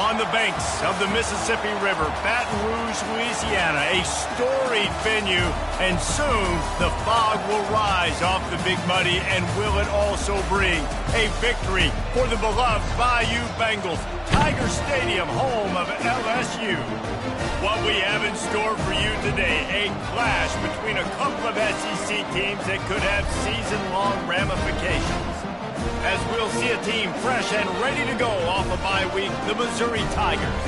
On the banks of the Mississippi River, Baton Rouge, Louisiana, a storied venue, and soon the fog will rise off the Big Muddy, and will it also bring a victory for the beloved Bayou Bengals, Tiger Stadium, home of LSU. What we have in store for you today, a clash between a couple of SEC teams that could have season-long ramifications. As we'll see a team fresh and ready to go off a bye week, the Missouri Tigers,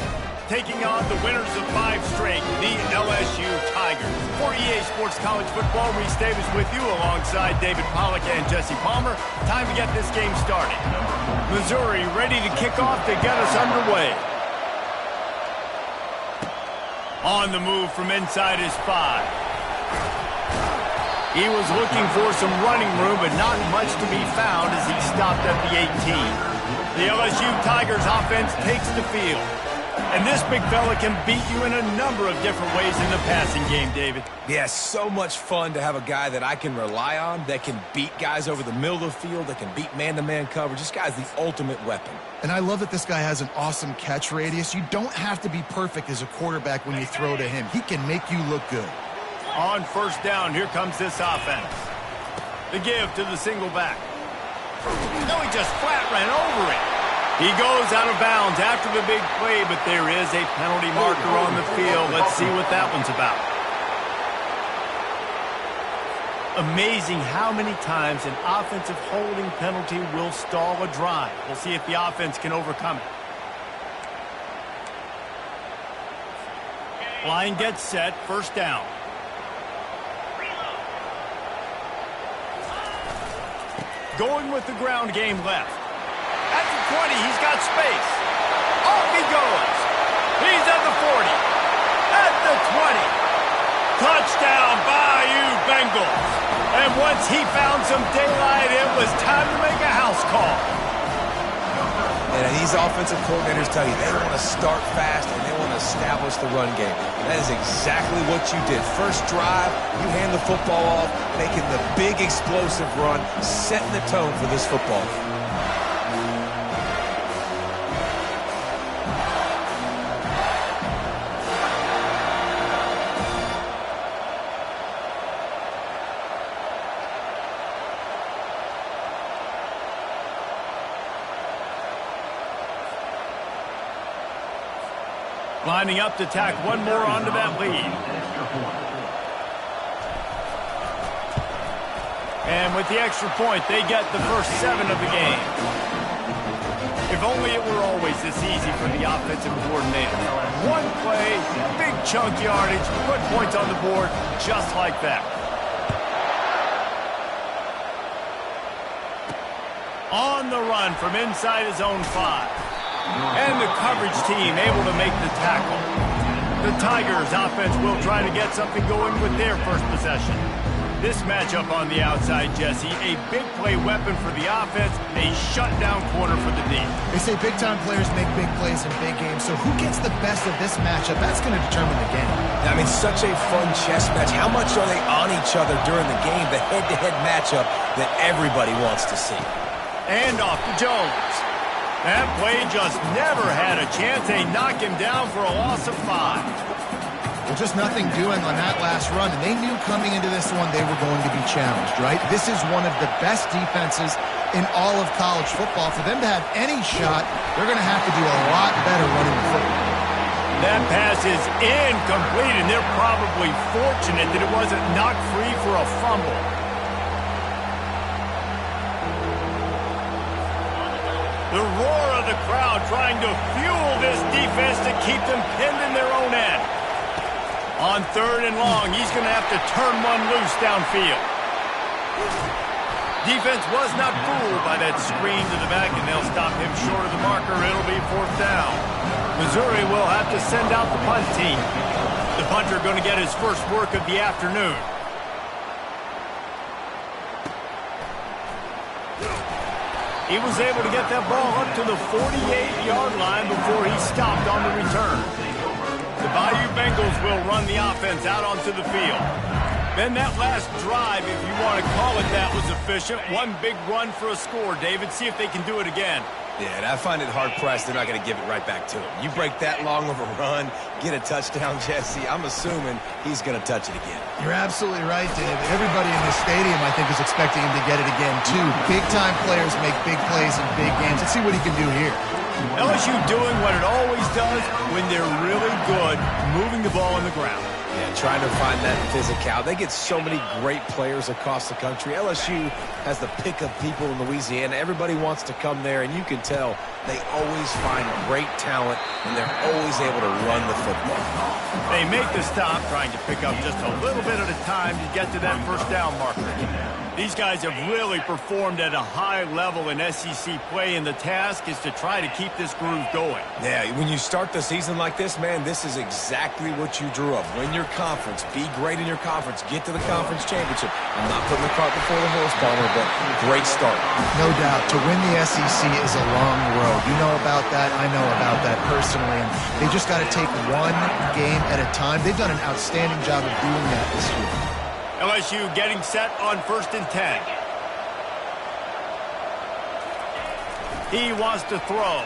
taking on the winners of 5 straight, the LSU Tigers. For EA Sports College Football, Reese Davis with you alongside David Pollack and Jesse Palmer. Time to get this game started. Missouri ready to kick off to get us underway. On the move from inside his 5. He was looking for some running room, but not much to be found as he stopped at the 18. The LSU Tigers offense takes the field. And this big fella can beat you in a number of different ways in the passing game, David. Yeah, so much fun to have a guy that I can rely on, that can beat guys over the middle of the field, that can beat man-to-man coverage. This guy's the ultimate weapon. And I love that this guy has an awesome catch radius. You don't have to be perfect as a quarterback when you throw to him. He can make you look good. On first down, here comes this offense. The give to the single back. No, he just flat ran over it. He goes out of bounds after the big play, but there is a penalty marker on the field. Let's see what that one's about. Amazing how many times an offensive holding penalty will stall a drive. We'll see if the offense can overcome it. Line gets set, first down. Going with the ground game left. At the 20, he's got space. Off he goes. He's at the 40. At the 20. Touchdown, Bayou Bengals. And once he found some daylight, it was time to make a house call. And these offensive coordinators tell you they want to start fast and they want to establish the run game. That is exactly what you did. First drive, you hand the football off, making the big explosive run, setting the tone for this football. Lining up to tack one more onto that lead. And with the extra point, they get the first 7 of the game. If only it were always this easy for the offensive coordinator. One play, big chunk yardage, put points on the board, just like that. On the run from inside his own 5. And the coverage team able to make the tackle. The Tigers offense will try to get something going with their first possession. This matchup on the outside, Jesse, a big play weapon for the offense, a shutdown corner for the D. They say big-time players make big plays in big games, so who gets the best of this matchup? That's going to determine the game. I mean, such a fun chess match. How much are they on each other during the game? The head-to-head matchup that everybody wants to see. And off to Jones. That play just never had a chance. They knock him down for a loss of 5. Well, just nothing doing on that last run, and they knew coming into this one they were going to be challenged, right? This is one of the best defenses in all of college football. For them to have any shot, they're going to have to do a lot better running the football. That pass is incomplete, and they're probably fortunate that it wasn't knocked free for a fumble. The roar of the crowd trying to fuel this defense to keep them pinned in their own end. On 3rd and long, he's going to have to turn one loose downfield. Defense was not fooled by that screen to the back, and they'll stop him short of the marker. It'll be 4th down. Missouri will have to send out the punt team. The punter going to get his first work of the afternoon. He was able to get that ball up to the 48-yard line before he stopped on the return. The Bayou Bengals will run the offense out onto the field. Then that last drive, if you want to call it that, was efficient. One big run for a score, David. See if they can do it again. Yeah, and I find it hard-pressed they're not going to give it right back to him. You break that long of a run, get a touchdown, Jesse, I'm assuming he's going to touch it again. You're absolutely right, Dave. Everybody in this stadium, I think, is expecting him to get it again, too. Big-time players make big plays in big games. Let's see what he can do here. LSU doing what it always does when they're really good, moving the ball on the ground. Yeah, trying to find that physicality. They get so many great players across the country. LSU has the pick of people in Louisiana. Everybody wants to come there, and you can tell they always find great talent, and they're always able to run the football. They make the stop, trying to pick up just a little bit at a time to get to that first down marker. These guys have really performed at a high level in SEC play, and the task is to try to keep this groove going. Yeah, when you start the season like this, man, this is exactly what you drew up. Win your conference. Be great in your conference. Get to the conference championship. I'm not putting the cart before the horse, Palmer, but great start. No doubt. To win the SEC is a long road. You know about that. I know about that personally. And they just got to take one game at a time. They've done an outstanding job of doing that this year. LSU getting set on 1st and 10. He wants to throw.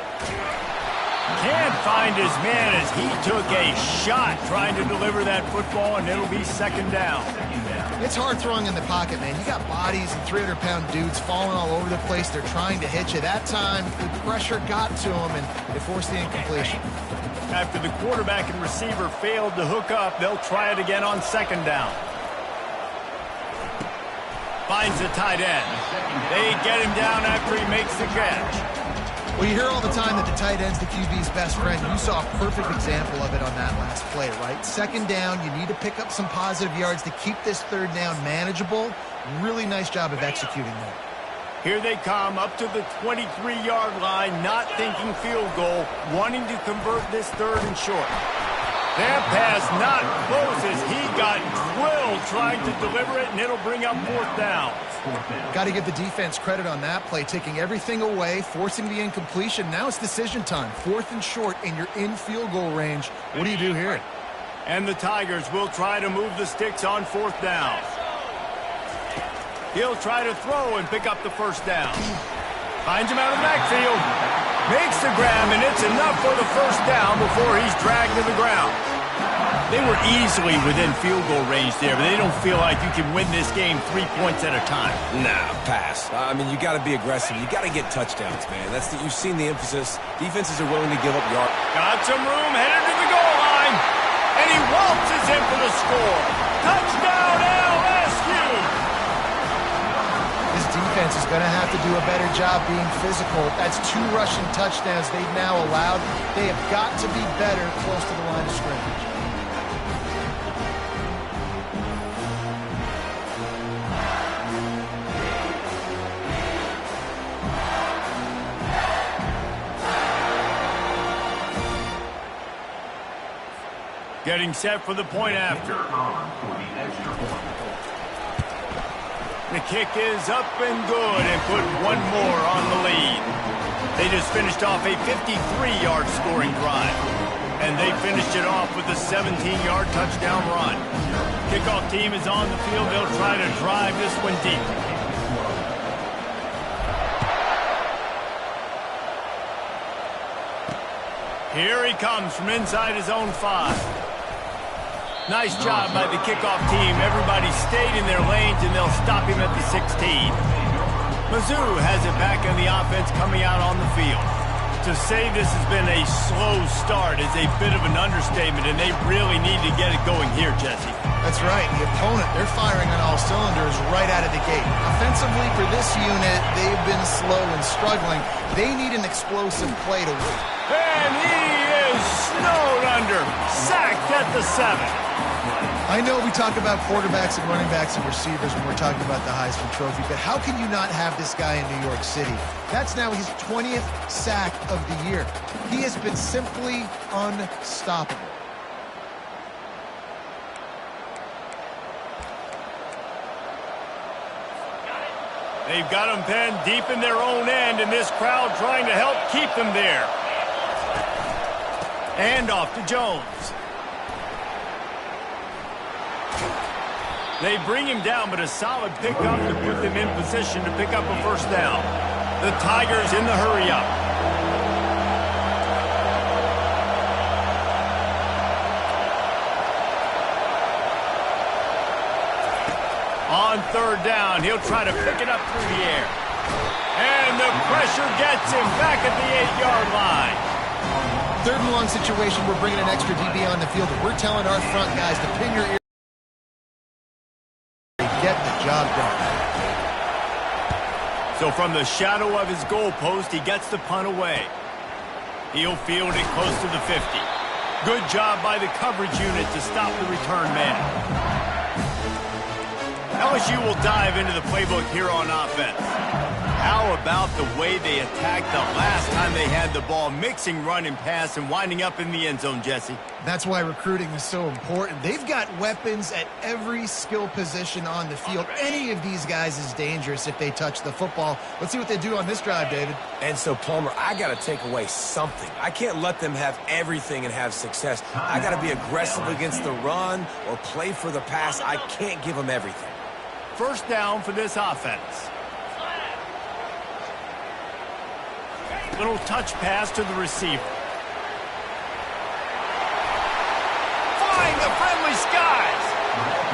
Can't find his man as he took a shot trying to deliver that football, and it'll be 2nd down. It's hard throwing in the pocket, man. You got bodies and 300-pound dudes falling all over the place. They're trying to hit you. That time, the pressure got to him, and it forced the incompletion. After the quarterback and receiver failed to hook up, they'll try it again on 2nd down. Finds the tight end. They get him down after he makes the catch. Well, you hear all the time that the tight end's the QB's best friend. You saw a perfect example of it on that last play, right? 2nd down, you need to pick up some positive yards to keep this 3rd down manageable. Really nice job of executing that. Here they come up to the 23-yard line, not thinking field goal, wanting to convert this 3rd and short. That pass not close as he got drilled trying to deliver it, and it'll bring up 4th down. Got to give the defense credit on that play, taking everything away, forcing the incompletion. Now it's decision time. 4th and short, and you're in field goal range. What do you do here? And the Tigers will try to move the sticks on 4th down. He'll try to throw and pick up the 1st down. Finds him out of the backfield. Makes the grab, and it's enough for the 1st down before he's dragged to the ground. They were easily within field goal range there, but they don't feel like you can win this game 3 points at a time. Nah, pass. I mean, you got to be aggressive. You got to get touchdowns, man. You've seen the emphasis. Defenses are willing to give up yards. Got some room, headed to the goal line, and he waltzes in for the score. Touchdown, LSU! This defense is going to have to do a better job being physical. That's 2 rushing touchdowns they've now allowed. They have got to be better close to the line of scrimmage. Getting set for the point after. The kick is up and good and put one more on the lead. They just finished off a 53-yard scoring drive. And they finished it off with a 17-yard touchdown run. Kickoff team is on the field. They'll try to drive this one deep. Here he comes from inside his own 5. Nice job by the kickoff team. Everybody stayed in their lanes, and they'll stop him at the 16. Mizzou has it back in the offense coming out on the field. To say this has been a slow start is a bit of an understatement, and they really need to get it going here, Jesse. That's right. The opponent, they're firing on all cylinders right out of the gate. Offensively, for this unit, they've been slow and struggling. They need an explosive play to win. And he is snowed under. Sacked at the 7. I know we talk about quarterbacks and running backs and receivers when we're talking about the Heisman Trophy, but how can you not have this guy in New York City? That's now his 20th sack of the year. He has been simply unstoppable. They've got them penned deep in their own end, and this crowd trying to help keep them there. And off to Jones. They bring him down, but a solid pickup to put them in position to pick up a 1st down. The Tigers in the hurry up. On third down, he'll try to pick it up through the air. And the pressure gets him back at the 8-yard line. 3rd and long situation, we're bringing an extra DB on the field. We're telling our front guys to pin your ear. Get the job done. So from the shadow of his goalpost, he gets the punt away. He'll field it close to the 50. Good job by the coverage unit to stop the return man. LSU will dive into the playbook here on offense. How about the way they attacked the last time they had the ball, mixing run and pass and winding up in the end zone, Jesse? That's why recruiting is so important. They've got weapons at every skill position on the field. Any of these guys is dangerous if they touch the football. Let's see what they do on this drive, David. And so, Palmer, I got to take away something. I can't let them have everything and have success. I got to be aggressive against the run or play for the pass. I can't give them everything. First down for this offense. Little touch pass to the receiver. Flying the friendly skies.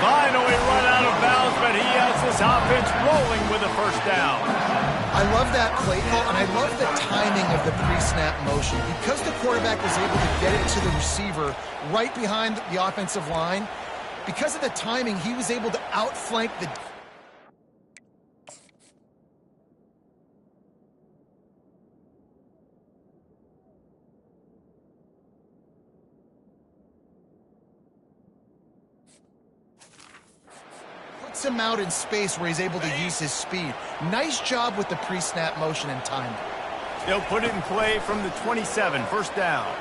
Finally run out of bounds, but he has this offense rolling with a first down. I love that play call, and I love the timing of the pre-snap motion. Because the quarterback was able to get it to the receiver right behind the offensive line, because of the timing, he was able to outflank the... him out in space where he's able to use his speed. Nice job with the pre-snap motion and timing. They'll put it in play from the 27, first down.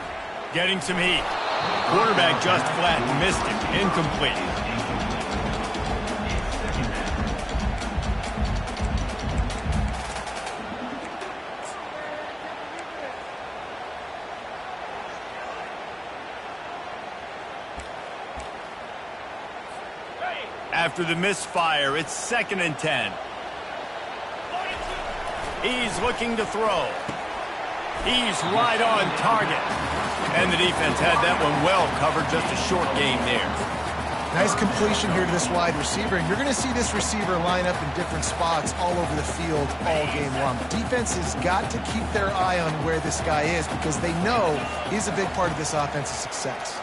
Getting some heat. Quarterback just flat and missed it. Incomplete. After the misfire, it's 2nd and 10. He's looking to throw. He's right on target. And the defense had that one well covered, just a short gain there. Nice completion here to this wide receiver. And you're going to see this receiver line up in different spots all over the field all game long. The defense has got to keep their eye on where this guy is because they know he's a big part of this offense's success.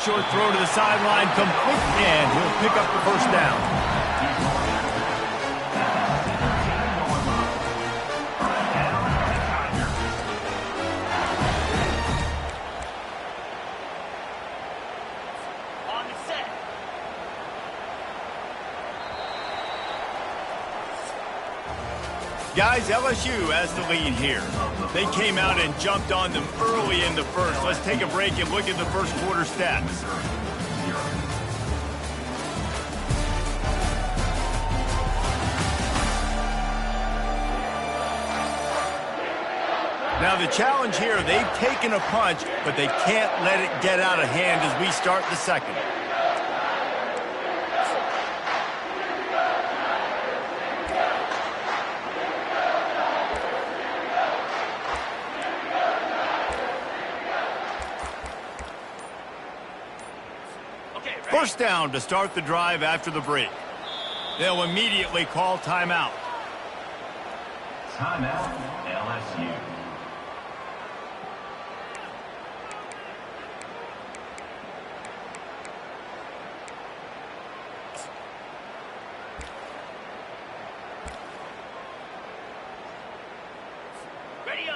Short throw to the sideline, complete, and he'll pick up the first down. On the set. Guys, LSU has the lead here. They came out and jumped on them early in the first. Let's take a break and look at the first quarter stats. Now the challenge here, they've taken a punch, but they can't let it get out of hand as we start the second. First down to start the drive after the break. They'll immediately call timeout. Timeout, LSU.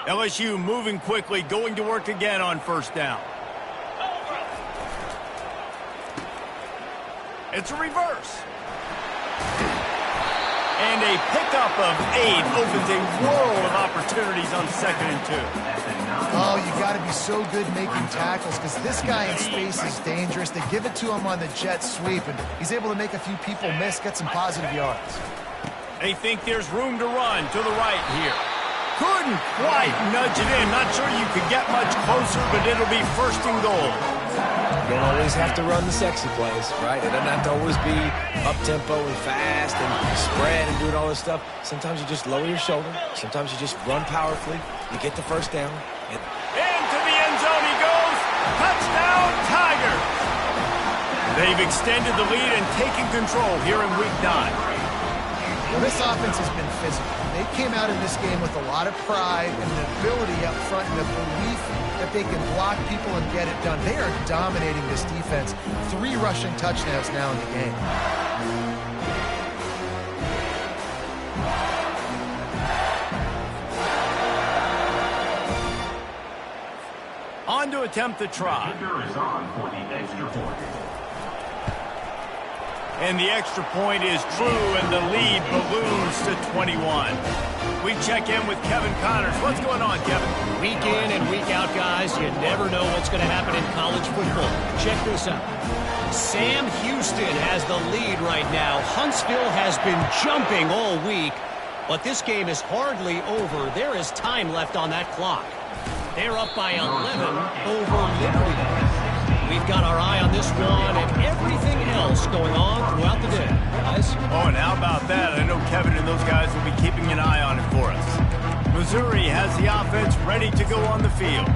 LSU moving quickly, going to work again on first down. It's a reverse. And a pickup of 8 opens a world of opportunities on 2nd and 2. Oh, you got to be so good making tackles because this guy in space is dangerous. They give it to him on the jet sweep, and he's able to make a few people miss, get some positive yards. They think there's room to run to the right here. Couldn't quite nudge it in. Not sure you could get much closer, but it'll be 1st and goal. You don't always have to run the sexy plays, right? It doesn't have to always be up-tempo and fast and spread and doing all this stuff. Sometimes you just lower your shoulder. Sometimes you just run powerfully. You get the first down. Into the end zone he goes. Touchdown, Tigers. They They've extended the lead and taken control here in Week 9. Well, this offense has been physical. They came out in this game with a lot of pride and the ability up front and the belief that they can block people and get it done. They are dominating this defense. 3 rushing touchdowns now in the game. On to attempt the try. Kicker is on for the extra point. And the extra point is true, and the lead balloons to 21. We check in with Kevin Connors. What's going on, Kevin? Week in and week out, guys, you never know what's going to happen in college football. Check this out. Sam Houston has the lead right now. Huntsville has been jumping all week, but this game is hardly over. There is time left on that clock. They're up by 11 over Liberty. We've got our eye on this one and everything else going on throughout the day, guys. Oh, and how about that? I know Kevin and those guys will be keeping an eye on it for us. Missouri has the offense ready to go on the field.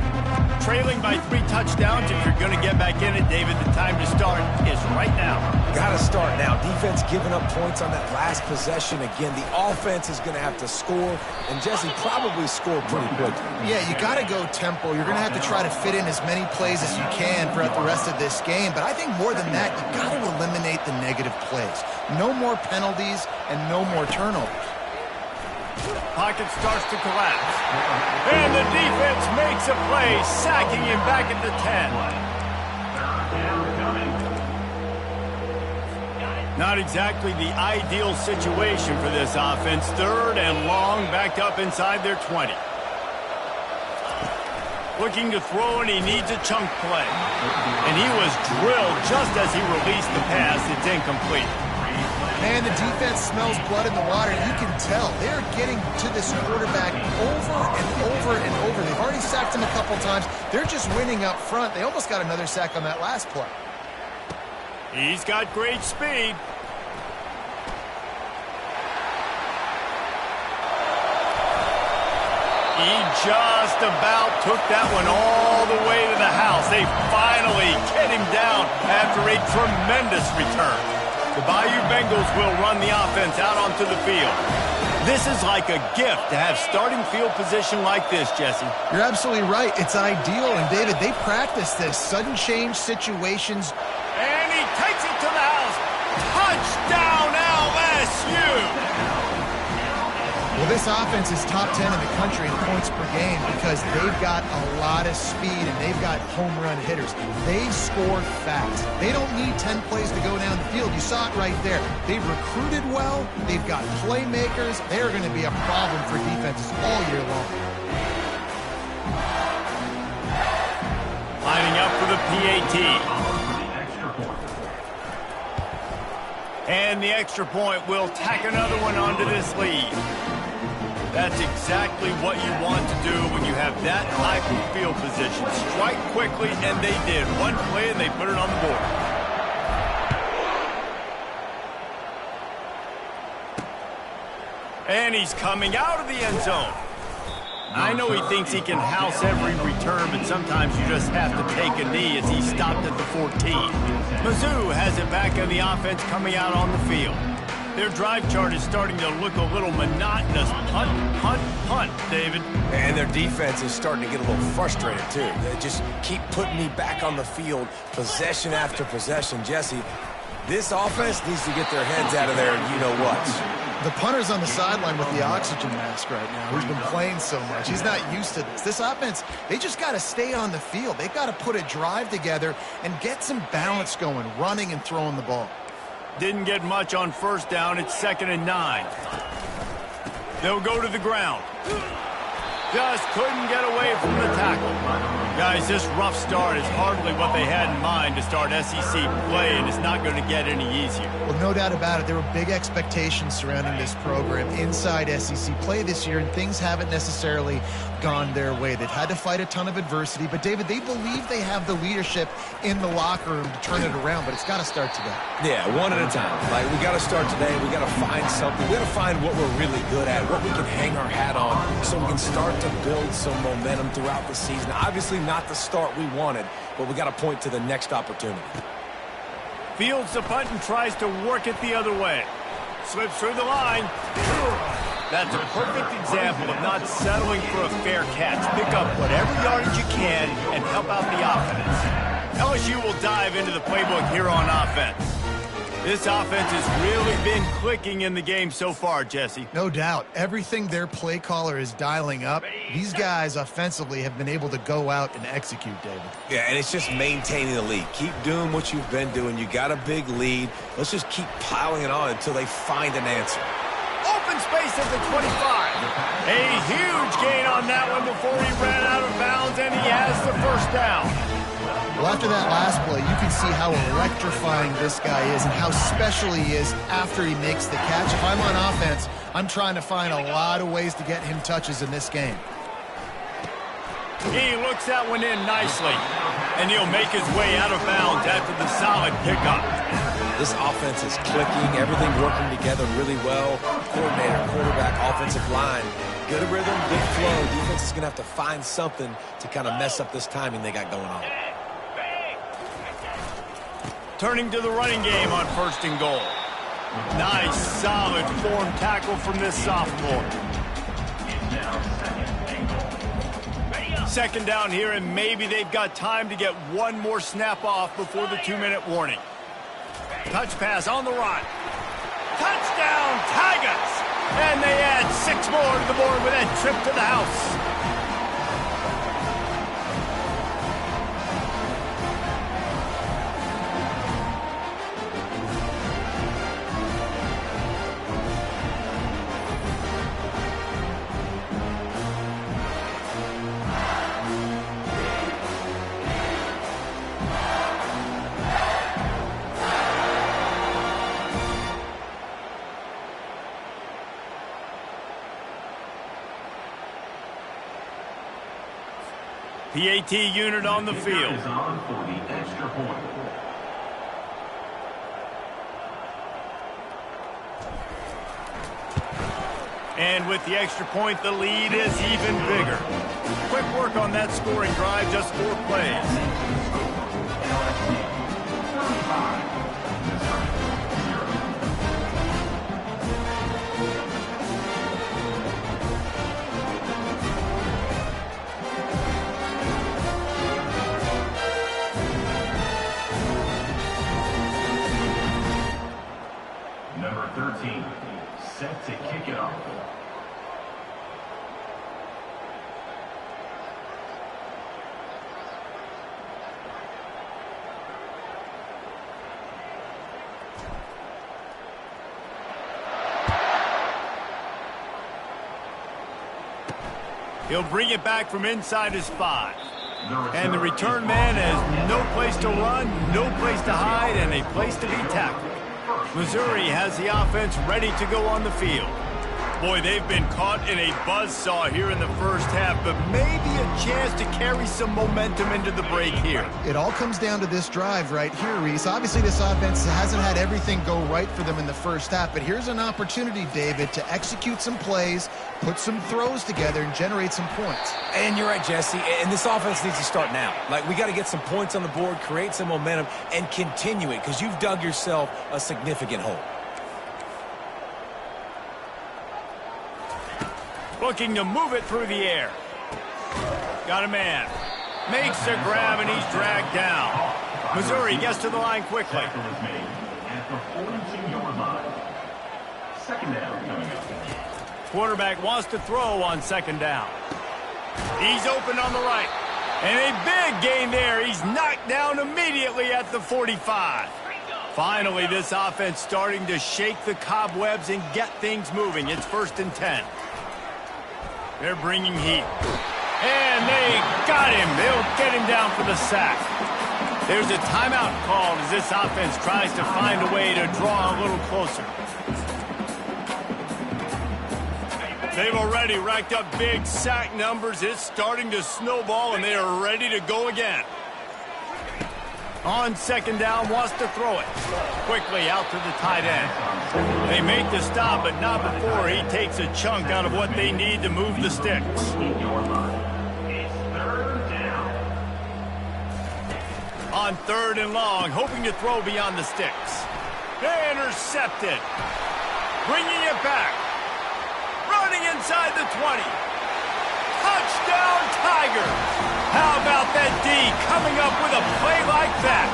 Trailing by 3 touchdowns. If you're going to get back in it, David, the time to start is right now. Got to start now. Defense giving up points on that last possession. Again, the offense is going to have to score, and Jesse probably score pretty quickly. Yeah, you got to go tempo. You're going to have to try to fit in as many plays as you can throughout the rest of this game. But I think more than that, you got to eliminate the negative plays. No more penalties and no more turnovers. Pocket starts to collapse. And the defense makes a play, sacking him back at the 10. Not exactly the ideal situation for this offense. 3rd and long, backed up inside their 20. Looking to throw, and he needs a chunk play. And he was drilled just as he released the pass. It's incomplete. Man, the defense smells blood in the water, and you can tell they're getting to this quarterback over and over and over. They've already sacked him a couple times. They're just winning up front. They almost got another sack on that last play. He's got great speed. He just about took that one all the way to the house. They finally get him down after a tremendous return. The Bayou Bengals will run the offense out onto the field. This is like a gift to have starting field position like this, Jesse. You're absolutely right. It's ideal. And, David, they practice this. Sudden change situations. And he takes it to the house. Touchdown, LSU! Well, this offense is top 10 in the country in points per game because they've got a lot of speed and they've got home run hitters. They score fast. They don't need 10 plays to go down the field. You saw it right there. They've recruited well. They've got playmakers. They're going to be a problem for defenses all year long. Lining up for the PAT. And the extra point will tack another one onto this lead. That's exactly what you want to do when you have that type of field position. Strike quickly, and they did. One play, and they put it on the board. And he's coming out of the end zone. I know he thinks he can house every return, but sometimes you just have to take a knee as he stopped at the 14. Mizzou has it back on the offense coming out on the field. Their drive chart is starting to look a little monotonous. Punt, punt, punt, David. And their defense is starting to get a little frustrated, too. They just keep putting me back on the field, possession after possession. Jesse, this offense needs to get their heads out of there, you-know-what. The punter's on the sideline with the oxygen mask right now. He's been playing so much. He's not used to this. This offense, they just got to stay on the field. They've got to put a drive together and get some balance going, running and throwing the ball. Didn't get much on first down. It's 2nd and 9. They'll go to the ground. Just couldn't get away from the tackle. Guys, this rough start is hardly what they had in mind to start SEC play, and it's not going to get any easier. Well, no doubt about it. There were big expectations surrounding this program inside SEC play this year, and things haven't necessarily gone their way. They've had to fight a ton of adversity, but, David, they believe they have the leadership in the locker room to turn it around, but it's got to start today. Yeah, one at a time. Like, we got to start today. We got to find something. We got to find what we're really good at, what we can hang our hat on, so we can start to build some momentum throughout the season. Obviously not the start we wanted, but we got to point to the next opportunity. Fields the punt and tries to work it the other way. Slips through the line. That's a perfect example of not settling for a fair catch. Pick up whatever yardage you can and help out the offense. LSU will dive into the playbook here on offense. This offense has really been clicking in the game so far, Jesse. No doubt. Everything their play caller is dialing up, these guys offensively have been able to go out and execute, David. Yeah, and it's just maintaining the lead. Keep doing what you've been doing. You got a big lead. Let's just keep piling it on until they find an answer. Open space at the 25. A huge gain on that one before he ran out of bounds, and he has the first down. Well, after that last play, you can see how electrifying this guy is and how special he is after he makes the catch. If I'm on offense, I'm trying to find a lot of ways to get him touches in this game. He looks that one in nicely, and he'll make his way out of bounds after the solid pickup. This offense is clicking, everything working together really well. Coordinator, quarterback, offensive line. Good rhythm, good flow. Defense is going to have to find something to kind of mess up this timing they got going on. Turning to the running game on 1st and goal. Nice, solid form tackle from this sophomore. Second down here, and maybe they've got time to get one more snap off before the 2-minute warning. Touch pass on the run. Touchdown, Tigers! And they add 6 more to the board with that trip to the house. PAT unit on the field. Is on for the extra point. And with the extra point, the lead is even bigger. Quick work on that scoring drive, just 4 plays. Number 13, set to kick it off. He'll bring it back from inside his 5. And the return man has no place to run, no place to hide, and a place to be tackled. Missouri has the offense ready to go on the field. Boy, they've been caught in a buzzsaw here in the first half, but maybe a chance to carry some momentum into the break here. It all comes down to this drive right here, Reese. Obviously, this offense hasn't had everything go right for them in the first half, but here's an opportunity, David, to execute some plays, put some throws together, and generate some points. And you're right, Jesse, and this offense needs to start now. Like, we got to get some points on the board, create some momentum, and continue it, because you've dug yourself a significant hole. Looking to move it through the air. Got a man. Makes the grab, and he's dragged down. Missouri gets to the line quickly. Tackle is made at the 42-yard line. Second down coming up. Quarterback wants to throw on 2nd down. He's open on the right. And a big gain there. He's knocked down immediately at the 45. Finally, this offense starting to shake the cobwebs and get things moving. It's 1st and 10. They're bringing heat. And they got him. They'll get him down for the sack. There's a timeout called as this offense tries to find a way to draw a little closer. They've already racked up big sack numbers. It's starting to snowball, and they are ready to go again. On 2nd down, wants to throw it. Quickly out to the tight end. They make the stop, but not before he takes a chunk out of what they need to move the sticks. On on 3rd and long, hoping to throw beyond the sticks. Intercepted. Bringing it back. Running inside the 20. Touchdown, Tigers. How about that D coming up with a play like that?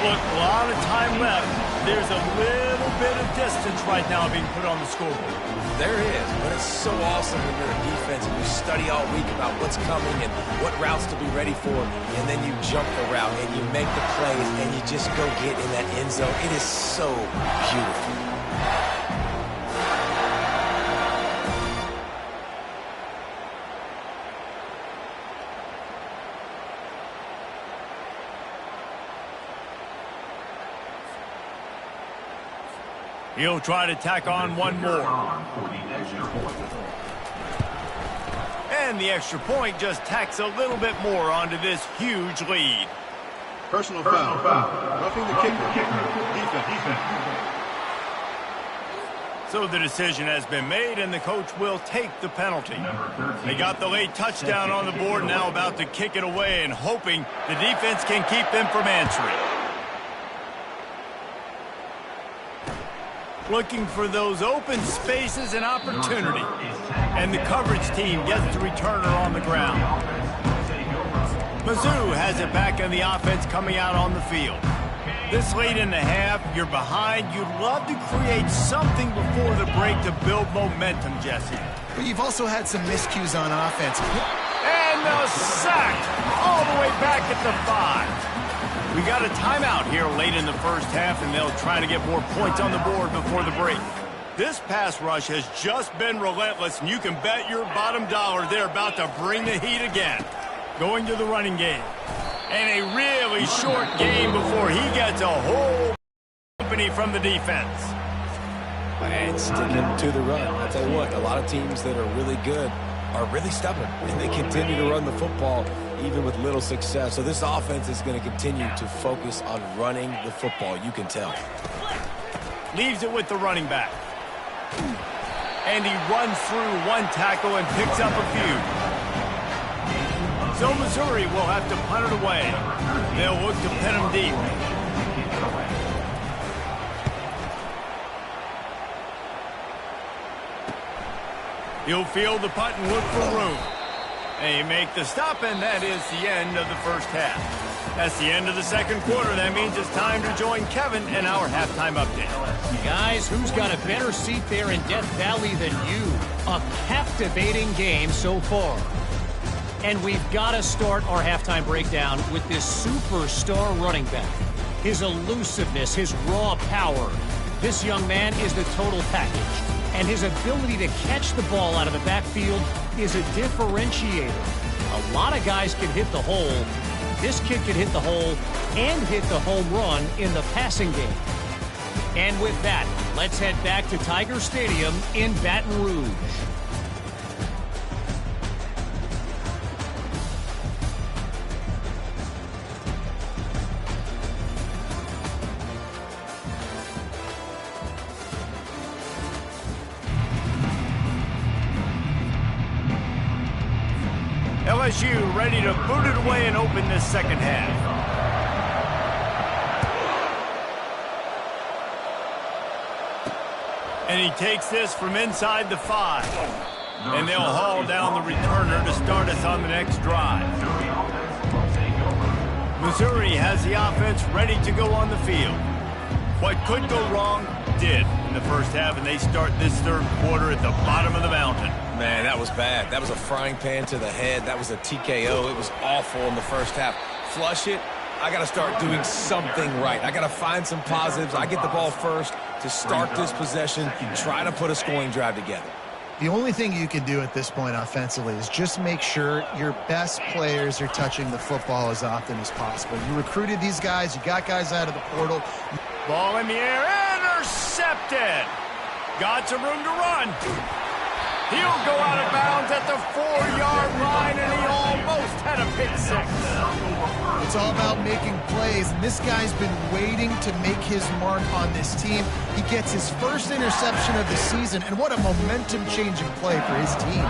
Look, a lot of time left. There's a little bit of distance right now being put on the scoreboard. There is, but it's so awesome when you're a defense and you study all week about what's coming and what routes to be ready for, and then you jump the route and you make the plays and you just go get in that end zone. It is so beautiful. He'll try to tack on one more. And the extra point just tacks a little bit more onto this huge lead. Personal foul. Roughing the kicker. Defense. So the decision has been made, and the coach will take the penalty. They got the late touchdown on the board, now about to kick it away and hoping the defense can keep them from answering. Looking for those open spaces and opportunity. And the coverage team gets the returner on the ground. Mizzou has it back in the offense coming out on the field. This late in the half, you're behind. You'd love to create something before the break to build momentum, Jesse. But you've also had some miscues on offense. And the sack all the way back at the 5. We got a timeout here late in the first half, and they'll try to get more points on the board before the break. This pass rush has just been relentless, and you can bet your bottom dollar they're about to bring the heat again. Going to the running game. And a really short game before he gets a whole company from the defense. And sticking to the run. I'll tell you what, a lot of teams that are really good are really stubborn, and they continue to run the football even with little success. So this offense is going to continue to focus on running the football. You can tell. Leaves it with the running back. And he runs through one tackle and picks up a few. So Missouri will have to punt it away. They'll look to pin him deep. He'll field the punt and look for room. They make the stop, and that is the end of the first half. That's the end of the second quarter. That means it's time to join Kevin in our halftime update. Guys, who's got a better seat there in Death Valley than you? A captivating game so far. And we've got to start our halftime breakdown with this superstar running back. His elusiveness, his raw power. This young man is the total package. And his ability to catch the ball out of the backfield is a differentiator. A lot of guys can hit the hole. This kid can hit the hole and hit the home run in the passing game. And with that, let's head back to Tiger Stadium in Baton Rouge. LSU ready to boot it away and open this second half. And he takes this from inside the 5. And they'll haul down the returner to start us on the next drive. Missouri has the offense ready to go on the field. What could go wrong did in the first half, and they start this third quarter at the bottom of the mountain. Man, that was bad. That was a frying pan to the head. That was a TKO. It was awful in the first half. Flush it. I got to start doing something right. I got to find some positives. I get the ball first to start this possession, try to put a scoring drive together. The only thing you can do at this point offensively is just make sure your best players are touching the football as often as possible. You recruited these guys. You got guys out of the portal. Ball in the air. Intercepted. Got some room to run. He'll go out of bounds at the 4-yard line, and he almost had a pick six. It's all about making plays, and this guy's been waiting to make his mark on this team. He gets his first interception of the season, and what a momentum-changing play for his team.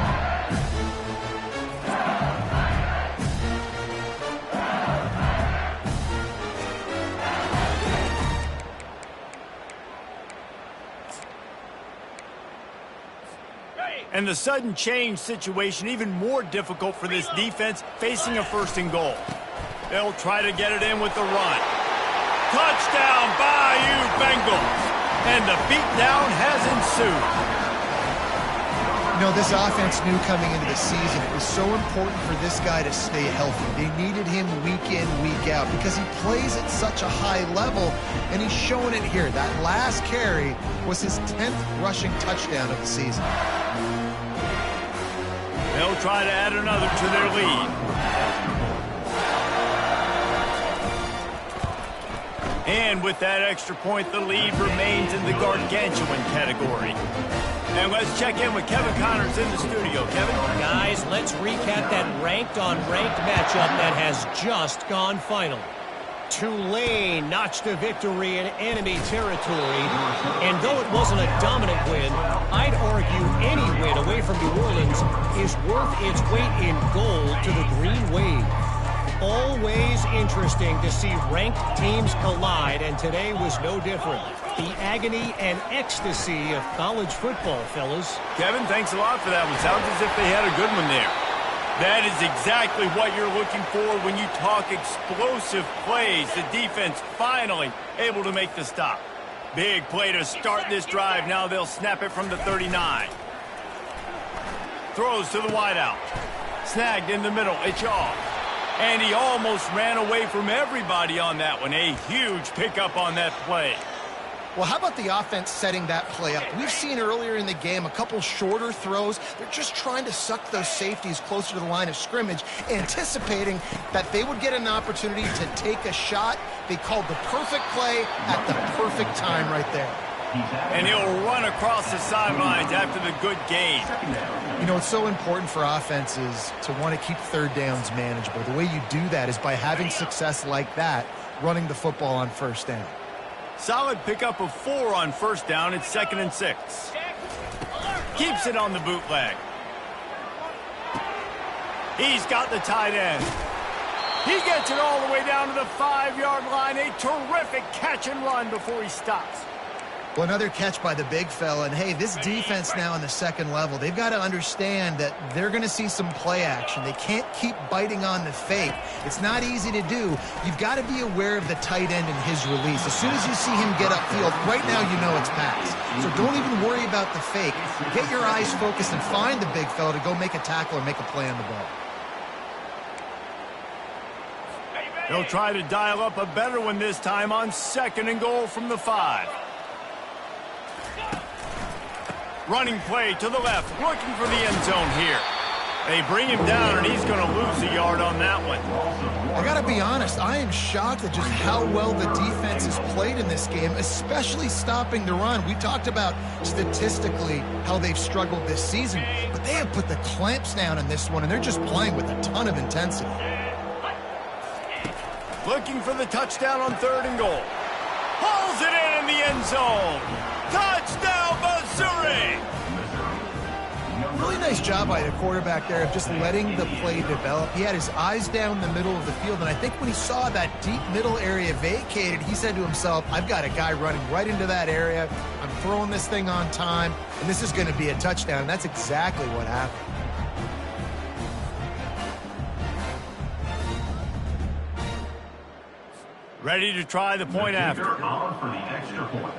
And the sudden change situation even more difficult for this defense facing a 1st and goal. They'll try to get it in with the run. Touchdown, Bayou Bengals. And the beatdown has ensued. You know, this offense knew coming into the season it was so important for this guy to stay healthy. They needed him week in, week out because he plays at such a high level, and he's showing it here. That last carry was his 10th rushing touchdown of the season. They'll try to add another to their lead. And with that extra point, the lead remains in the gargantuan category. And let's check in with Kevin Connors in the studio. Kevin? Guys, let's recap that ranked-on-ranked matchup that has just gone final. Tulane notched a victory in enemy territory. And though it wasn't a dominant win, I'd argue any win away from New Orleans is worth its weight in gold to the Green Wave. Always interesting to see ranked teams collide, and today was no different. The agony and ecstasy of college football, fellas. Kevin, thanks a lot for that one. Sounds as if they had a good one there. That is exactly what you're looking for when you talk explosive plays. The defense finally able to make the stop. Big play to start this drive. Now they'll snap it from the 39. Throws to the wideout. Snagged in the middle. It's off. And he almost ran away from everybody on that one. A huge pickup on that play. Well, how about the offense setting that play up? We've seen earlier in the game a couple shorter throws. They're just trying to suck those safeties closer to the line of scrimmage, anticipating that they would get an opportunity to take a shot. They called the perfect play at the perfect time right there. And he'll run across the sidelines after the good gain. You know, it's so important for offenses to want to keep 3rd downs manageable. The way you do that is by having success like that, running the football on 1st down. Solid pickup of 4 on 1st down. It's 2nd and 6. Keeps it on the bootleg. He's got the tight end. He gets it all the way down to the 5-yard line. A terrific catch and run before he stops. Well, another catch by the big fella. And, hey, this defense now on the 2nd level, they've got to understand that they're going to see some play action. They can't keep biting on the fake. It's not easy to do. You've got to be aware of the tight end and his release. As soon as you see him get upfield, right now you know it's pass. So don't even worry about the fake. Get your eyes focused and find the big fella to go make a tackle or make a play on the ball. They'll try to dial up a better one this time on 2nd and goal from the 5. Running play to the left, looking for the end zone here. They bring him down, and he's going to lose a yard on that one. I got to be honest, I am shocked at just how well the defense has played in this game, especially stopping the run. We talked about statistically how they've struggled this season, but they have put the clamps down in this one, and they're just playing with a ton of intensity. Looking for the touchdown on 3rd and goal. Hauls it in the end zone. Touchdown, Missouri! Really nice job by the quarterback there of just letting the play develop. He had his eyes down the middle of the field, and I think when he saw that deep middle area vacated, he said to himself, I've got a guy running right into that area. I'm throwing this thing on time, and this is going to be a touchdown, and that's exactly what happened. Ready to try the point after. On for the extra point.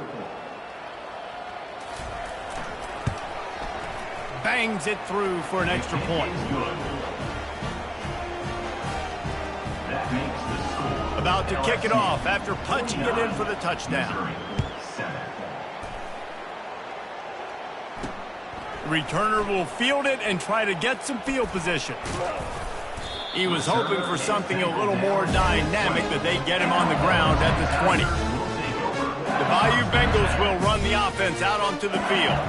Bangs it through for an extra point. That makes the score. About to kick it off after punching it in for the touchdown. Returner will field it and try to get some field position. He was hoping for something a little more dynamic, that they get him on the ground at the 20. The Bayou Bengals will run the offense out onto the field.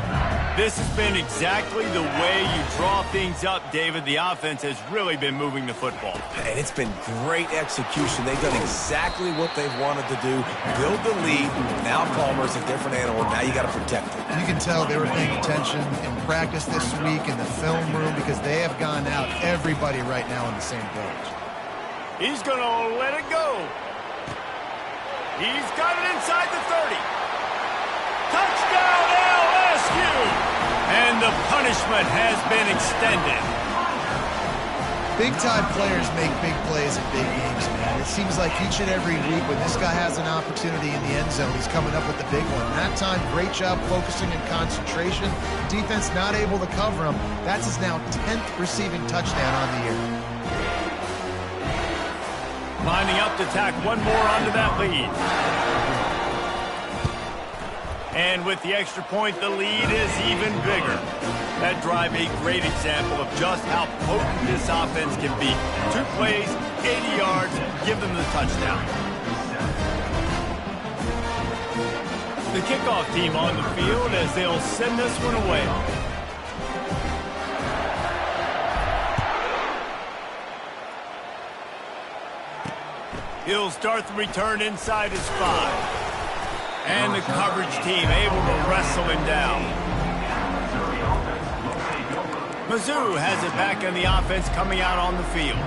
This has been exactly the way you draw things up, David. The offense has really been moving the football. And it's been great execution. They've done exactly what they've wanted to do. Build the lead. Now Palmer's a different animal. Now you got to protect it. You can tell they were paying attention in practice this week in the film room because they have gone out, everybody right now on the same page. He's going to let it go. He's got it inside the 30. Touchdown, LSU! And the punishment has been extended. Big-time players make big plays in big games, man. It seems like each and every week when this guy has an opportunity in the end zone, he's coming up with the big one. That time, great job focusing and concentration. Defense not able to cover him. That's his now 10th receiving touchdown on the year. Lining up to tack one more onto that lead. And with the extra point, the lead is even bigger. That drive a great example of just how potent this offense can be. 2 plays, 80 yards, give them the touchdown. The kickoff team on the field as they'll send this one away. He'll start the return inside his 5. And the coverage team able to wrestle him down. Mizzou has it back in the offense coming out on the field.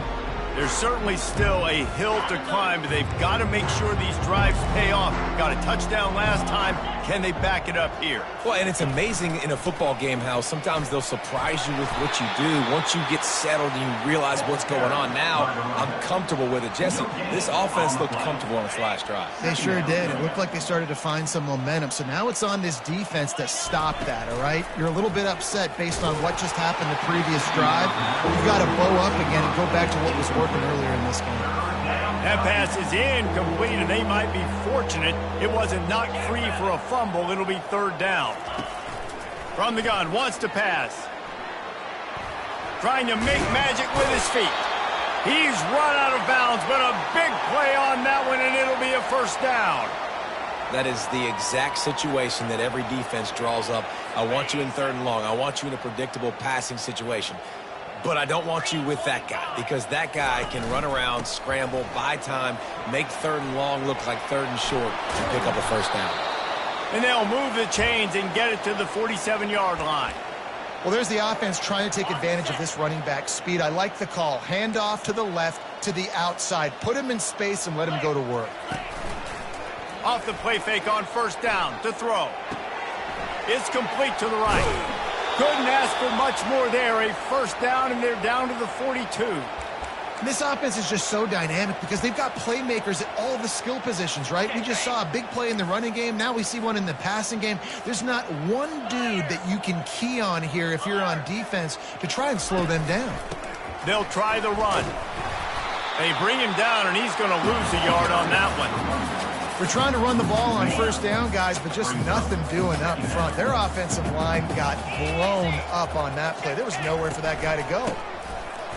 There's certainly still a hill to climb, but they've got to make sure these drives pay off. Got a touchdown last time. Can they back it up here? Well, and it's amazing in a football game how sometimes they'll surprise you with what you do. Once you get settled and you realize what's going on, now I'm comfortable with it. Jesse, this offense looked comfortable on its last drive. They sure did. It looked like they started to find some momentum. So now it's on this defense to stop that, all right? You're a little bit upset based on what just happened the previous drive. You've got to bow up again and go back to what was working earlier in this game. That pass is incomplete, and they might be fortunate it wasn't knocked free for a fumble. It'll be 3rd down. From the gun, wants to pass. Trying to make magic with his feet. He's run out of bounds, but a big play on that one, and it'll be a 1st down. That is the exact situation that every defense draws up. I want you in 3rd and long. I want you in a predictable passing situation. But I don't want you with that guy, because that guy can run around, scramble, buy time, make 3rd and long look like 3rd and short, and pick up a 1st down. And they'll move the chains and get it to the 47-yard line. Well, there's the offense trying to take advantage of this running back speed. I like the call. Hand off to the left, to the outside. Put him in space and let him go to work. Off the play fake on 1st down to throw. It's complete to the right. Couldn't ask for much more there. A 1st down, and they're down to the 42. This offense is just so dynamic because they've got playmakers at all the skill positions, right? We just saw a big play in the running game. Now we see one in the passing game. There's not one dude that you can key on here if you're on defense to try and slow them down. They'll try the run. They bring him down, and he's going to lose a yard on that one. We're trying to run the ball on 1st down, guys, but just nothing doing up front. Their offensive line got blown up on that play. There was nowhere for that guy to go.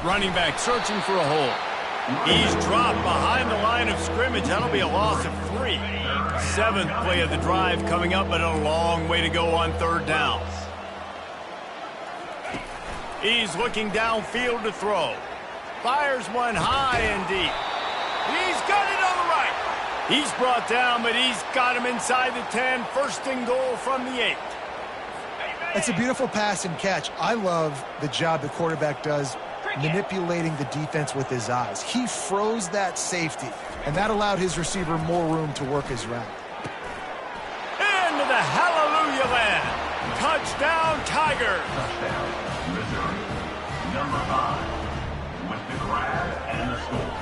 Running back searching for a hole. He's dropped behind the line of scrimmage. That'll be a loss of 3. 7th play of the drive coming up, but a long way to go on 3rd down. He's looking downfield to throw. Fires one high and deep. He's got it on the right. He's brought down, but he's got him inside the 10. 1st and goal from the 8. It's a beautiful pass and catch. I love the job the quarterback does manipulating the defense with his eyes. He froze that safety, and that allowed his receiver more room to work his route. Into the hallelujah land. Touchdown, Tigers. Touchdown, Missouri. Number 5 with the grab and the score.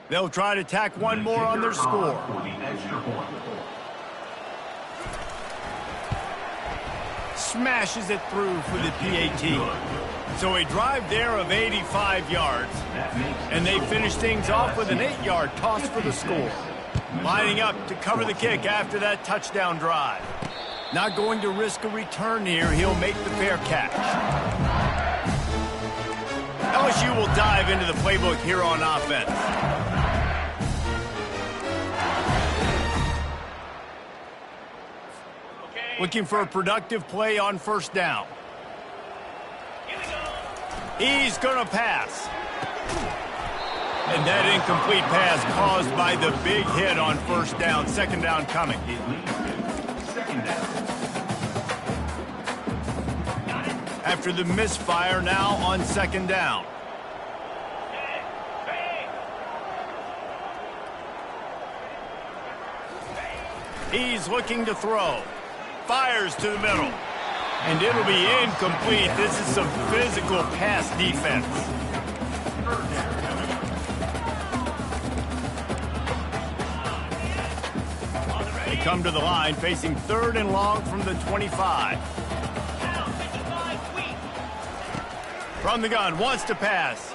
They'll try to tack one more on their score. For the extra point. Smashes it through for the PAT. So a drive there of 85 yards. And they finish things off with an 8-yard toss for the score. Lining up to cover the kick after that touchdown drive. Not going to risk a return here. He'll make the fair catch. LSU will dive into the playbook here on offense. Looking for a productive play on 1st down. He's going to pass. And that incomplete pass caused by the big hit on 1st down. 2nd down coming. second down. After the misfire, now on second down. He's looking to throw. Fires to the middle. And it'll be incomplete. This is some physical pass defense. They come to the line facing 3rd and long from the 25. From the gun, wants to pass.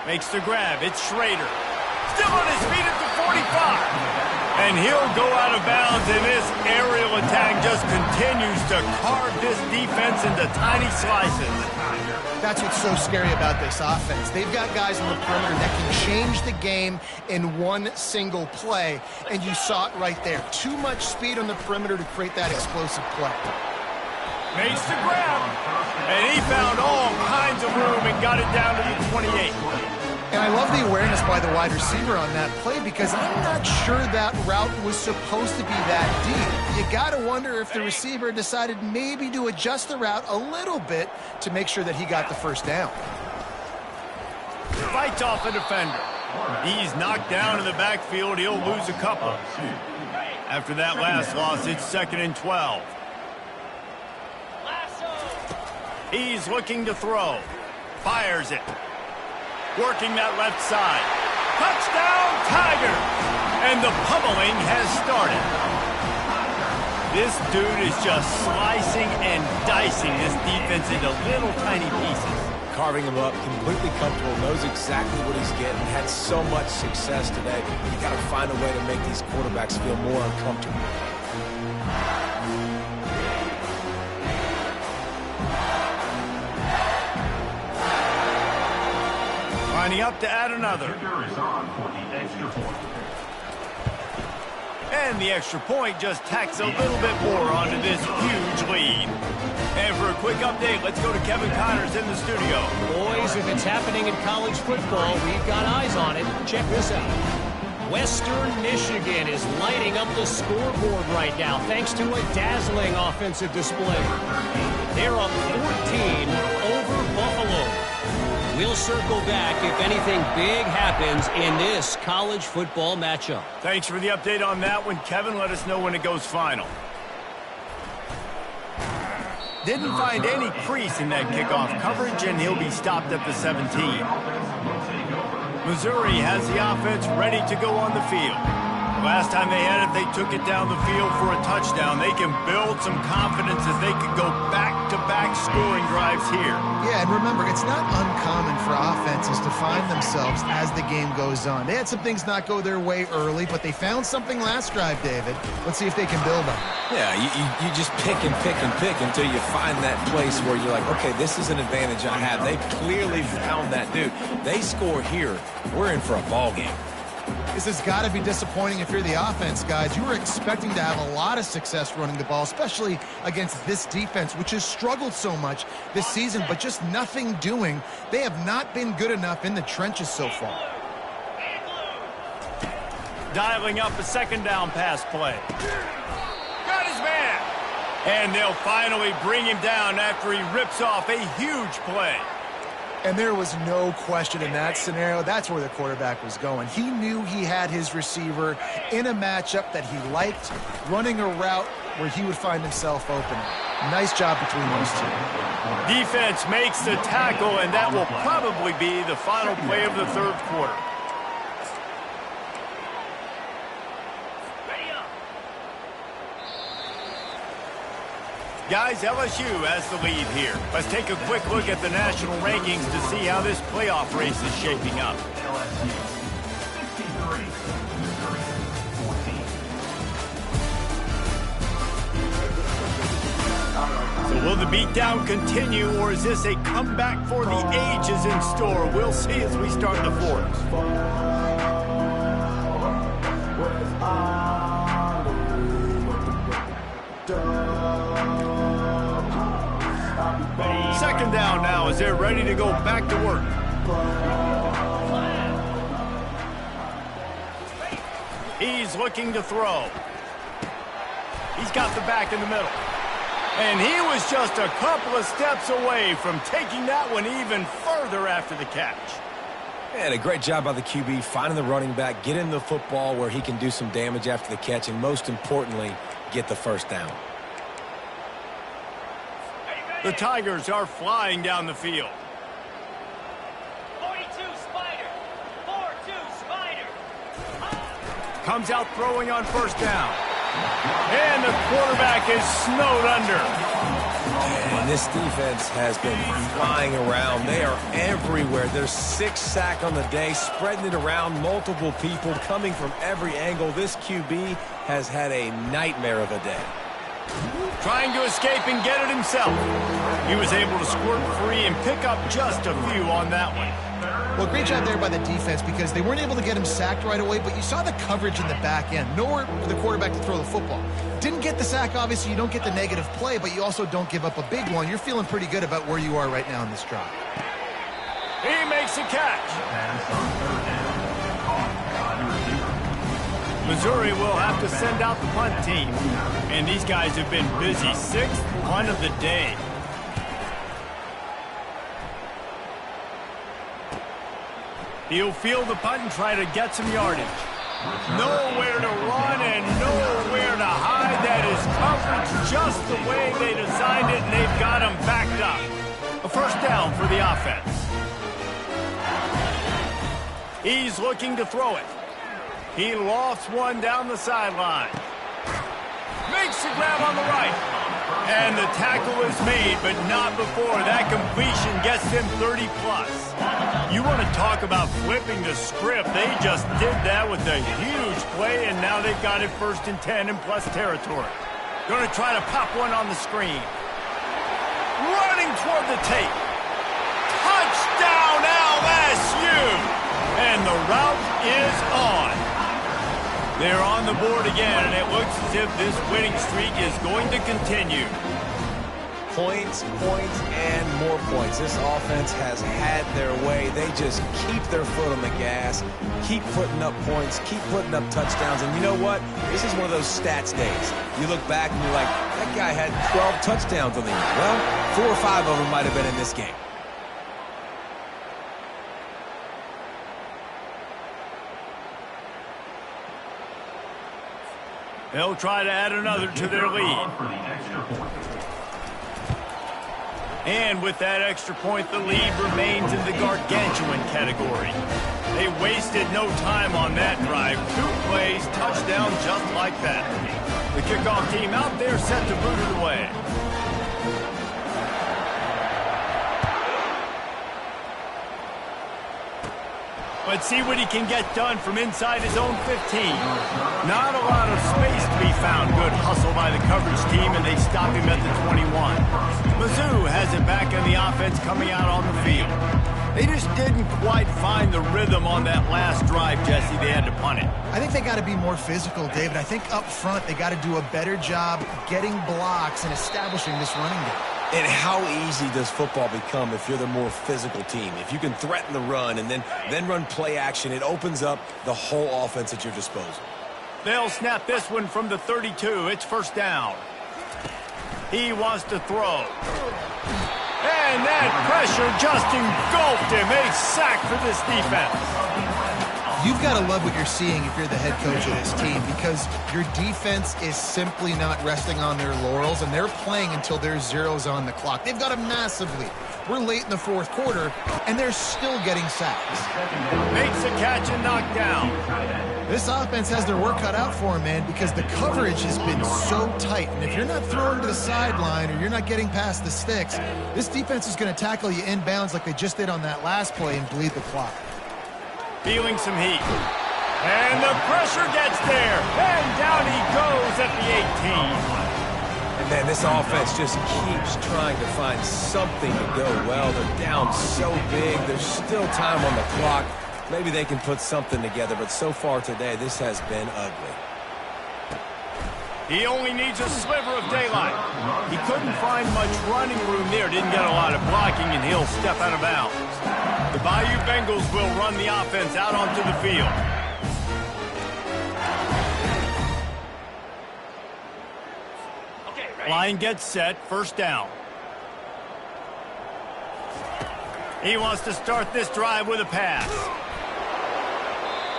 Makes the grab. It's Schrader. Still on his feet at the 45. And he'll go out of bounds, and this aerial attack just continues to carve this defense into tiny slices. That's what's so scary about this offense. They've got guys on the perimeter that can change the game in one single play, and you saw it right there. Too much speed on the perimeter to create that explosive play. Makes the grab, and he found all kinds of room and got it down to the 28. And I love the awareness by the wide receiver on that play because I'm not sure that route was supposed to be that deep. You got to wonder if the receiver decided maybe to adjust the route a little bit to make sure that he got the first down. Fights off a defender. He's knocked down in the backfield. He'll lose a couple. After that last loss, it's 2nd and 12. He's looking to throw. Fires it. Working that left side. Touchdown, Tigers! And the pummeling has started. This dude is just slicing and dicing this defense into little tiny pieces. Carving him up, completely comfortable, knows exactly what he's getting, had so much success today. You got to find a way to make these quarterbacks feel more uncomfortable. Lining up to add another. And the extra point just tacks a little bit more onto this huge lead. And for a quick update, let's go to Kevin Connors in the studio. Boys, if it's happening in college football, we've got eyes on it. Check this out. Western Michigan is lighting up the scoreboard right now thanks to a dazzling offensive display. They're up 14 over Buffalo. We'll circle back if anything big happens in this college football matchup. Thanks for the update on that one, Kevin. Let us know when it goes final. Didn't find any crease in that kickoff coverage, and he'll be stopped at the 17. Missouri has the offense ready to go on the field. Last time they had it, they took it down the field for a touchdown. They can build some confidence as they can go back-to-back scoring drives here. Yeah, and remember, it's not uncommon for offenses to find themselves as the game goes on. They had some things not go their way early, but they found something last drive, David. Let's see if they can build on it. Yeah, you just pick and pick and pick until you find that place where you're like, okay, this is an advantage I have. They clearly found that dude. They score here, we're in for a ball game. This has got to be disappointing if you're the offense, guys. You were expecting to have a lot of success running the ball, especially against this defense, which has struggled so much this season, but just nothing doing. They have not been good enough in the trenches so far. Dialing up a second down pass play. Got his man. And they'll finally bring him down after he rips off a huge play. And there was no question in that scenario. That's where the quarterback was going. He knew he had his receiver in a matchup that he liked, running a route where he would find himself open. Nice job between those two. Defense makes the tackle, and that will probably be the final play of the third quarter. Guys, LSU has the lead here. Let's take a quick look at the national rankings to see how this playoff race is shaping up. LSU 63, Missouri 14. So will the beatdown continue, or is this a comeback for the ages in store? We'll see as we start the fourth. Second down now as they're ready to go back to work. He's looking to throw. He's he's got the back in the middle. And he was just a couple of steps away from taking that one even further after the catch. And a great job by the QB, finding the running back, getting the football where he can do some damage after the catch, and most importantly, get the first down. The Tigers are flying down the field. 42 Spider. 4-2 Spider. Comes out throwing on first down. And the quarterback is snowed under. And this defense has been flying around. They are everywhere. There's 6 sacks on the day, spreading it around, multiple people coming from every angle. This QB has had a nightmare of a day. Trying to escape and get it himself. He was able to squirt free and pick up just a few on that one. Well, great job there by the defense because they weren't able to get him sacked right away, but you saw the coverage in the back end. Nowhere for the quarterback to throw the football. Didn't get the sack, obviously. You don't get the negative play, but you also don't give up a big one. You're feeling pretty good about where you are right now in this drive. He makes a catch. Missouri will have to send out the punt team. And these guys have been busy. 6th punt of the day. He'll field the punt and try to get some yardage. Nowhere to run and nowhere to hide. That is coverage just the way they designed it, and they've got him backed up. A first down for the offense. He's looking to throw it. He lofts one down the sideline. Makes the grab on the right. And the tackle is made, but not before. That completion gets them 30-plus. You want to talk about flipping the script. They just did that with a huge play, and now they've got it 1st and 10 in plus territory. Going to try to pop one on the screen. Running toward the tape. Touchdown LSU! And the route is on. They're on the board again, and it looks as if this winning streak is going to continue. Points, points, and more points. This offense has had their way. They just keep their foot on the gas, keep putting up points, keep putting up touchdowns. And you know what? This is one of those stats days. You look back and you're like, that guy had 12 touchdowns on the year. Well, 4 or 5 of them might have been in this game. They'll try to add another to their lead. And with that extra point, the lead remains in the gargantuan category. They wasted no time on that drive. 2 plays, touchdown just like that. The kickoff team out there set to boot it away. Let's see what he can get done from inside his own 15. Not a lot of space to be found. Good hustle by the coverage team, and they stop him at the 21. Mizzou has it back in the offense coming out on the field. They just didn't quite find the rhythm on that last drive, Jesse. They had to punt it. I think they got to be more physical, David. I think up front they got to do a better job getting blocks and establishing this running game. And how easy does football become if you're the more physical team? If you can threaten the run and then run play action, it opens up the whole offense at your disposal. They'll snap this one from the 32. It's first down. He wants to throw. And that pressure just engulfed him. A sack for this defense. You've got to love what you're seeing if you're the head coach of this team because your defense is simply not resting on their laurels, and they're playing until there's zeros on the clock. They've got a massive lead. We're late in the 4th quarter, and they're still getting sacks. Makes a catch and knocked down. This offense has their work cut out for them, man, because the coverage has been so tight. And if you're not throwing to the sideline or you're not getting past the sticks, this defense is going to tackle you inbounds like they just did on that last play and bleed the clock. Feeling some heat. And the pressure gets there. And down he goes at the 18. And then this offense just keeps trying to find something to go well. They're down so big. There's still time on the clock. Maybe they can put something together, but so far today, this has been ugly. He only needs a sliver of daylight. He couldn't find much running room there. Didn't get a lot of blocking, and he'll step out of bounds. The Bayou Bengals will run the offense out onto the field. Line gets set, first down. He wants to start this drive with a pass.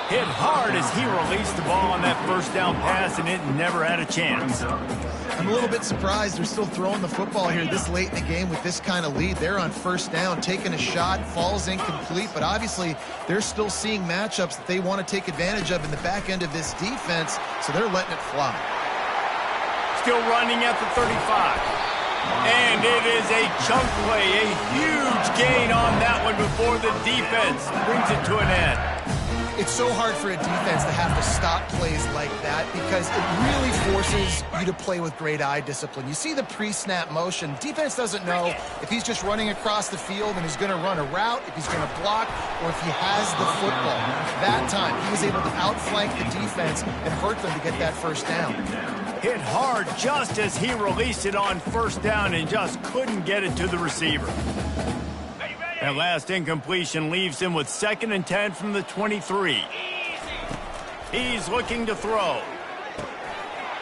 Hit hard as he released the ball on that first down pass, and it never had a chance. I'm a little bit surprised they're still throwing the football here this late in the game with this kind of lead. They're on first down, taking a shot, falls incomplete, but obviously they're still seeing matchups that they want to take advantage of in the back end of this defense, so they're letting it fly. Still running at the 35. And it is a chunk play, a huge gain on that one before the defense brings it to an end. It's so hard for a defense to have to stop plays like that because it really forces you to play with great eye discipline. You see the pre-snap motion. Defense doesn't know if he's just running across the field and he's going to run a route, if he's going to block, or if he has the football. That time, he was able to outflank the defense and hurt them to get that first down. Hit hard just as he released it on first down and just couldn't get it to the receiver. That last incompletion leaves him with 2nd and 10 from the 23. He's looking to throw.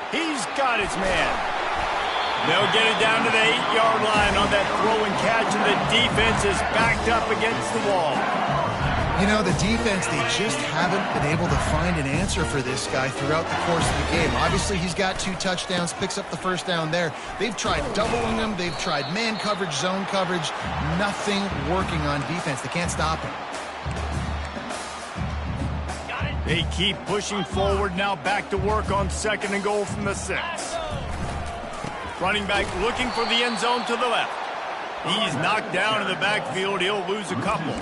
He's got his man. They'll get it down to the 8-yard line on that throw and catch, and the defense is backed up against the wall. You know, the defense, they just haven't been able to find an answer for this guy throughout the course of the game. Obviously, he's got 2 touchdowns, picks up the first down there. They've tried doubling him. They've tried man coverage, zone coverage. Nothing working on defense. They can't stop him. They keep pushing forward, now back to work on 2nd and goal from the 6. Running back looking for the end zone to the left. He's knocked down in the backfield. He'll lose a couple.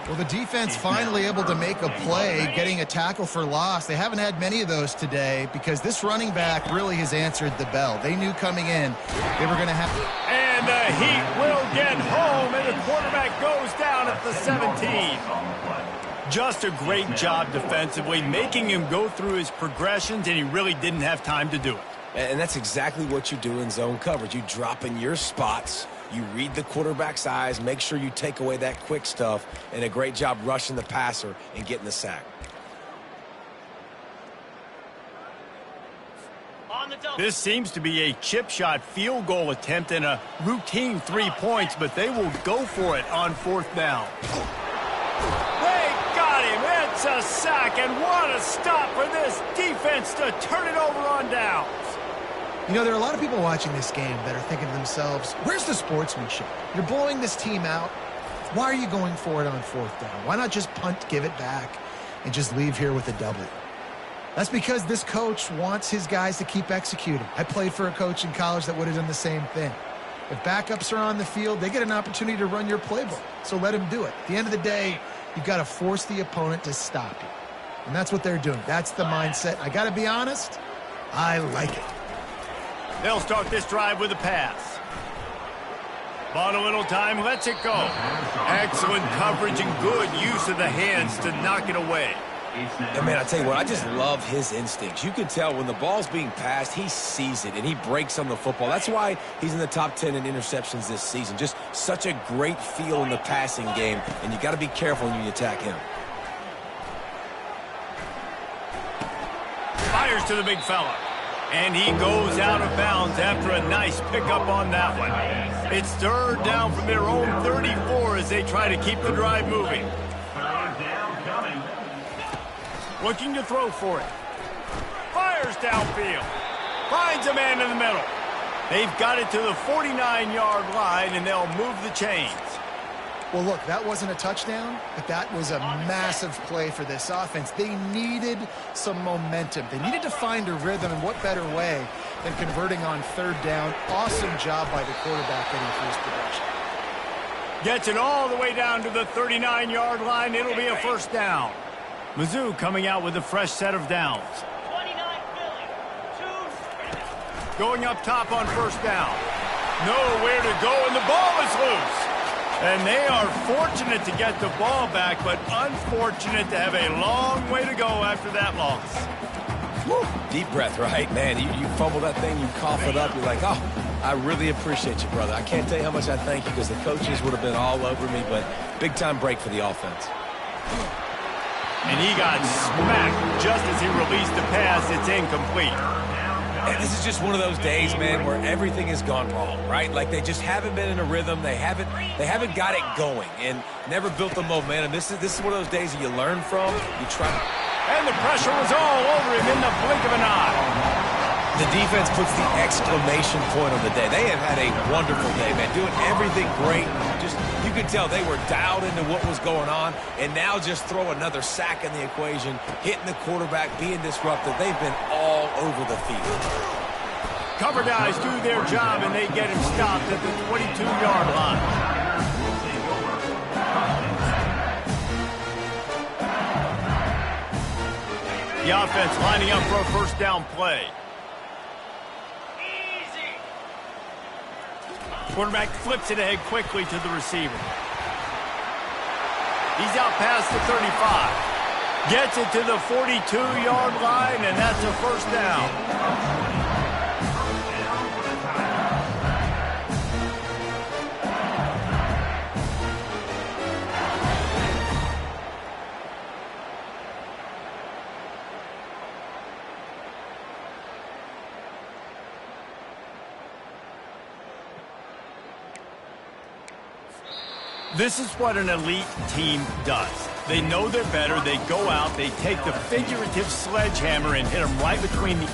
Well, the defense finally able to make a play, getting a tackle for loss. They haven't had many of those today because this running back really has answered the bell. They knew coming in they were going to have... And the Heat will get home, and the quarterback goes down at the 17. Just a great job defensively, making him go through his progressions, and he really didn't have time to do it. And that's exactly what you do in zone coverage. You drop in your spots. You read the quarterback's eyes, make sure you take away that quick stuff, and a great job rushing the passer and getting the sack. This seems to be a chip shot field goal attempt and a routine 3 points, but they will go for it on 4th down. They got him. It's a sack, and what a stop for this defense to turn it over on downs. You know, there are a lot of people watching this game that are thinking to themselves, where's the sportsmanship? You're blowing this team out. Why are you going for it on 4th down? Why not just punt, give it back, and just leave here with a W? That's because this coach wants his guys to keep executing. I played for a coach in college that would have done the same thing. If backups are on the field, they get an opportunity to run your playbook, so let them do it. At the end of the day, you've got to force the opponent to stop you. And that's what they're doing. That's the mindset. I got to be honest, I like it. They'll start this drive with a pass. Bought a little time, lets it go. Excellent coverage and good use of the hands to knock it away. And man, I tell you what, I just love his instincts. You can tell when the ball's being passed, he sees it, and he breaks on the football. That's why he's in the top 10 in interceptions this season. Just such a great feel in the passing game, and you got to be careful when you attack him. Fires to the big fella. And he goes out of bounds after a nice pickup on that one. It's 3rd down from their own 34 as they try to keep the drive moving. 3rd down coming. Looking to throw for it. Fires downfield. Finds a man in the middle. They've got it to the 49-yard line, and they'll move the chains. Well, look, that wasn't a touchdown, but that was a massive play for this offense. They needed some momentum. They needed to find a rhythm, and what better way than converting on 3rd down. Awesome job by the quarterback getting through his production. Gets it all the way down to the 39-yard line. It'll be a first down. Mizzou coming out with a fresh set of downs. 29 Philly. 2. Going up top on first down. Nowhere to go, and the ball is loose. And they are fortunate to get the ball back, but unfortunate to have a long way to go after that loss. Woo. Deep breath, right? Man, you fumble that thing, you cough it up, you're like, oh, I really appreciate you, brother. I can't tell you how much I thank you because the coaches would have been all over me, but big-time break for the offense. And he got smacked just as he released the pass. It's incomplete. And this is just one of those days, man, where everything has gone wrong, right? Like they just haven't been in a rhythm. They haven't got it going and never built the momentum. This is one of those days that you learn from. You try to... And the pressure was all over him in the blink of an eye. The defense puts the exclamation point on the day. They have had a wonderful day, man, doing everything great. Just, you could tell they were dialed into what was going on, and now just throw another sack in the equation, hitting the quarterback, being disruptive. They've been all over the field. Cover guys do their job, and they get him stopped at the 22-yard line. The offense lining up for a first down play. Quarterback flips it ahead quickly to the receiver. He's out past the 35. Gets it to the 42-yard line, and that's a first down. This is what an elite team does. They know they're better. They go out. They take the figurative sledgehammer and hit them right between the...